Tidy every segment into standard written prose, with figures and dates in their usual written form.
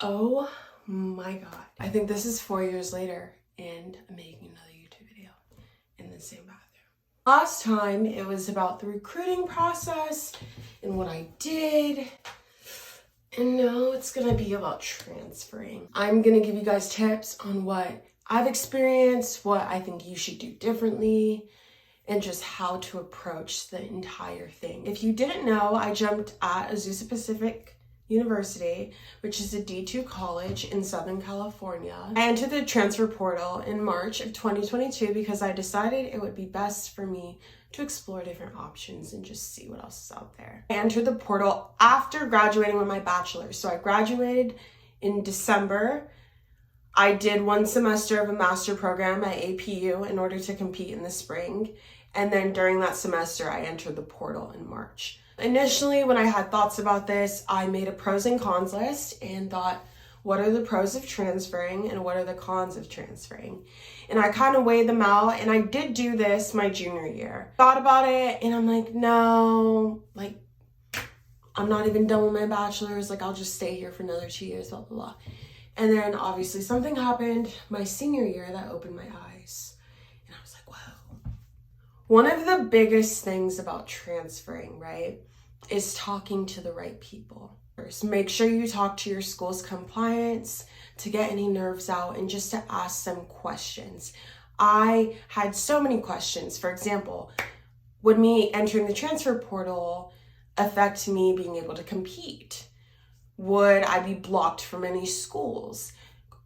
Oh my god. I think this is 4 years later and I'm making another YouTube video in the same bathroom. Last time it was about the recruiting process and what I did. And now it's gonna be about transferring. I'm gonna give you guys tips on what I've experienced, what I think you should do differently, and just how to approach the entire thing. If you didn't know, I jumped at Azusa Pacific University, which is a D2 college in Southern California. I entered the transfer portal in March of 2022 because I decided it would be best for me to explore different options and just see what else is out there. I entered the portal after graduating with my bachelor's. So I graduated in December. I did 1 semester of a master program at APU in order to compete in the spring. And then during that semester, I entered the portal in March. Initially, when I had thoughts about this, I made a pros and cons list and thought, what are the pros of transferring and what are the cons of transferring? And I kind of weighed them out, and I did do this my junior year. Thought about it, and I'm like, no, like, I'm not even done with my bachelor's. Like, I'll just stay here for another 2 years, blah, blah, blah. And then obviously something happened my senior year that opened my eyes. And I was like, whoa. One of the biggest things about transferring, right, is talking to the right people. First, make sure you talk to your school's compliance to get any nerves out and just to ask them questions. I had so many questions. For example, would me entering the transfer portal affect me being able to compete? Would I be blocked from any schools?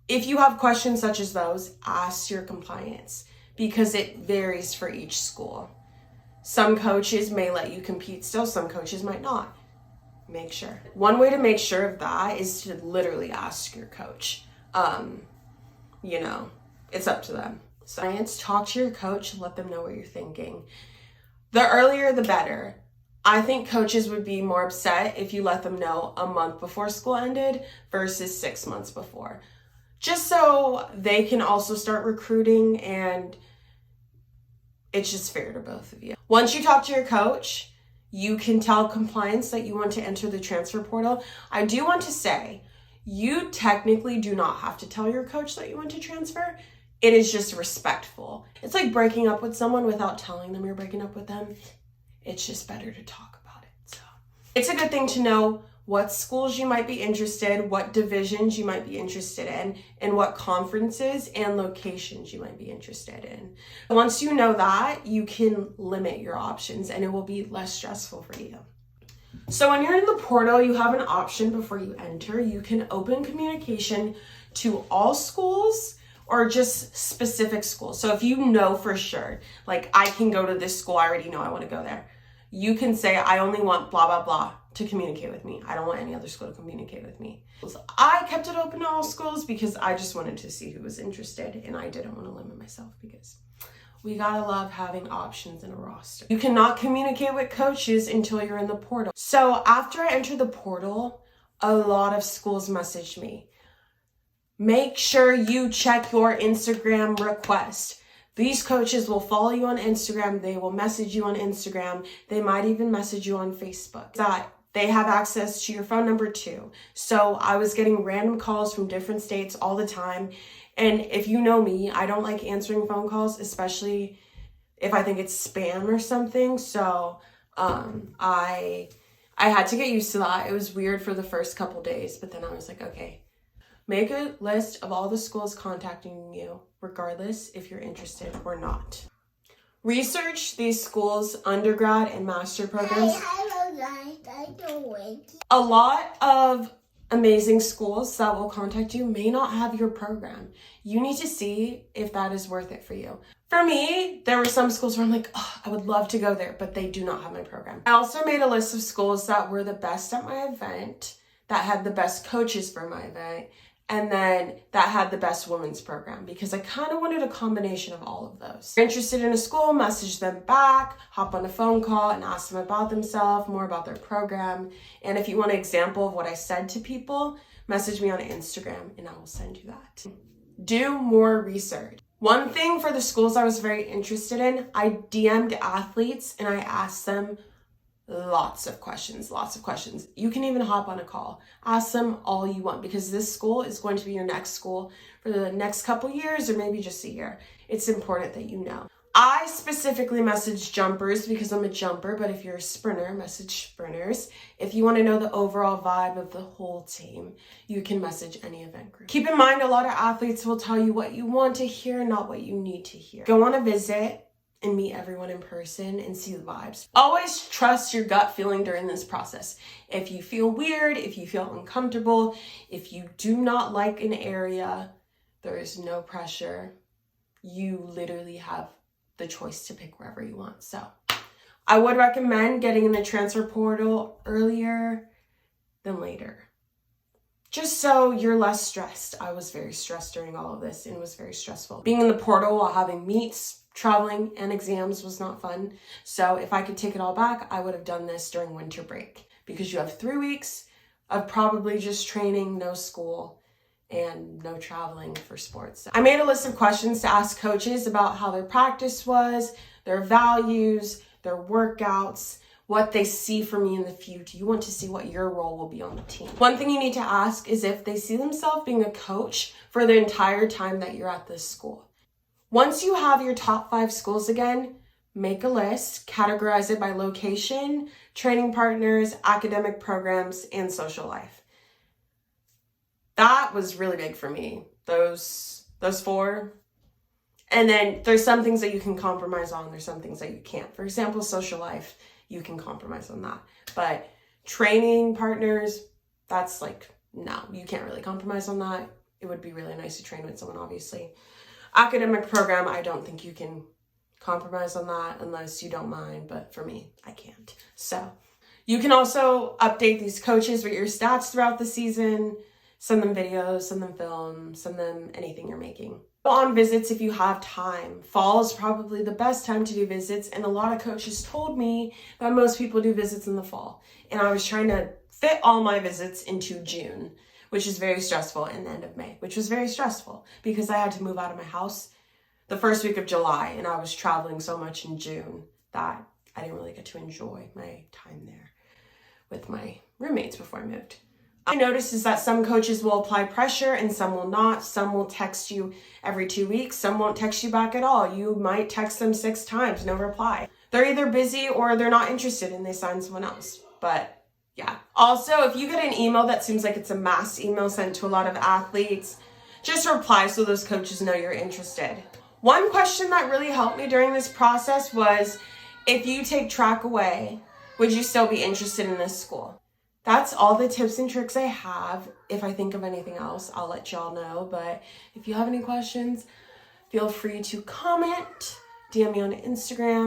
If you have questions such as those, ask your compliance because it varies for each school. Some coaches may let you compete still, some coaches might not. Make sure. One way to make sure of that is to literally ask your coach. It's up to them. Science, talk to your coach, let them know what you're thinking. The earlier, the better. I think coaches would be more upset if you let them know a month before school ended versus 6 months before. Just so they can also start recruiting, and it's just fair to both of you. Once you talk to your coach, you can tell compliance that you want to enter the transfer portal. I do want to say, you technically do not have to tell your coach that you want to transfer. It is just respectful. It's like breaking up with someone without telling them you're breaking up with them. It's just better to talk about it. So it's a good thing to know what schools you might be interested, what divisions you might be interested in, and what conferences and locations you might be interested in. Once you know that, you can limit your options and it will be less stressful for you. So when you're in the portal, you have an option before you enter. You can open communication to all schools or just specific schools. So if you know for sure, like I can go to this school, I already know I want to go there. You can say, I only want blah, blah, blah to communicate with me. I don't want any other school to communicate with me. So I kept it open to all schools because I just wanted to see who was interested, and I didn't want to limit myself because we gotta love having options in a roster. You cannot communicate with coaches until you're in the portal. So after I entered the portal, a lot of schools messaged me. Make sure you check your Instagram request. These coaches will follow you on Instagram. They will message you on Instagram. They might even message you on Facebook. That they have access to your phone number too. So I was getting random calls from different states all the time. And if you know me, I don't like answering phone calls, especially if I think it's spam or something. So I had to get used to that. It was weird for the first couple days, but then I was like, okay. Make a list of all the schools contacting you, regardless if you're interested or not. Research these schools' undergrad and master programs. A lot of amazing schools that will contact you may not have your program. You need to see if that is worth it for you. For me, there were some schools where I'm like, oh, I would love to go there, but they do not have my program. I also made a list of schools that were the best at my event, that had the best coaches for my event, and then that had the best women's program because I kind of wanted a combination of all of those. If you're interested in a school, message them back, hop on a phone call and ask them about themselves, more about their program. And if you want an example of what I said to people, message me on Instagram and I will send you that. Do more research. One thing for the schools I was very interested in, I DM'd athletes and I asked them lots of questions. You can even hop on a call. Ask them all you want, because this school is going to be your next school for the next couple years or maybe just a year. It's important that you know. I specifically message jumpers because I'm a jumper, but if you're a sprinter, message sprinters. If you want to know the overall vibe of the whole team, you can message any event group. Keep in mind, a lot of athletes will tell you what you want to hear, not what you need to hear. Go on a visit and meet everyone in person and see the vibes. Always trust your gut feeling during this process. If you feel weird, if you feel uncomfortable, if you do not like an area, there is no pressure. You literally have the choice to pick wherever you want. So I would recommend getting in the transfer portal earlier than later, just so you're less stressed. I was very stressed during all of this, and it was very stressful. Being in the portal while having meets, traveling, and exams was not fun. So if I could take it all back, I would have done this during winter break, because you have 3 weeks of probably just training, no school, and no traveling for sports. I made a list of questions to ask coaches about how their practice was, their values, their workouts, what they see for me in the future. You want to see what your role will be on the team. One thing you need to ask is if they see themselves being a coach for the entire time that you're at this school. Once you have your top 5 schools again, make a list, categorize it by location, training partners, academic programs, and social life. That was really big for me, those 4. And then there's some things that you can compromise on. There's some things that you can't. For example, social life, you can compromise on that. But training partners, that's like, no, you can't really compromise on that. It would be really nice to train with someone, obviously. Academic program, I don't think you can compromise on that unless you don't mind. But for me, I can't. So you can also update these coaches with your stats throughout the season. Send them videos, send them film, send them anything you're making. Go on visits if you have time. Fall is probably the best time to do visits, and a lot of coaches told me that most people do visits in the fall. And I was trying to fit all my visits into June, which is very stressful, and the end of May, which was very stressful because I had to move out of my house the first week of July, and I was traveling so much in June that I didn't really get to enjoy my time there with my roommates before I moved. I noticed is that some coaches will apply pressure and some will not. Some will text you every 2 weeks. Some won't text you back at all. You might text them 6 times, no reply. They're either busy or they're not interested and they sign someone else. But yeah. Also, if you get an email that seems like it's a mass email sent to a lot of athletes, just reply so those coaches know you're interested. One question that really helped me during this process was, if you take track away, would you still be interested in this school? That's all the tips and tricks I have. If I think of anything else, I'll let y'all know. But if you have any questions, feel free to comment, DM me on Instagram.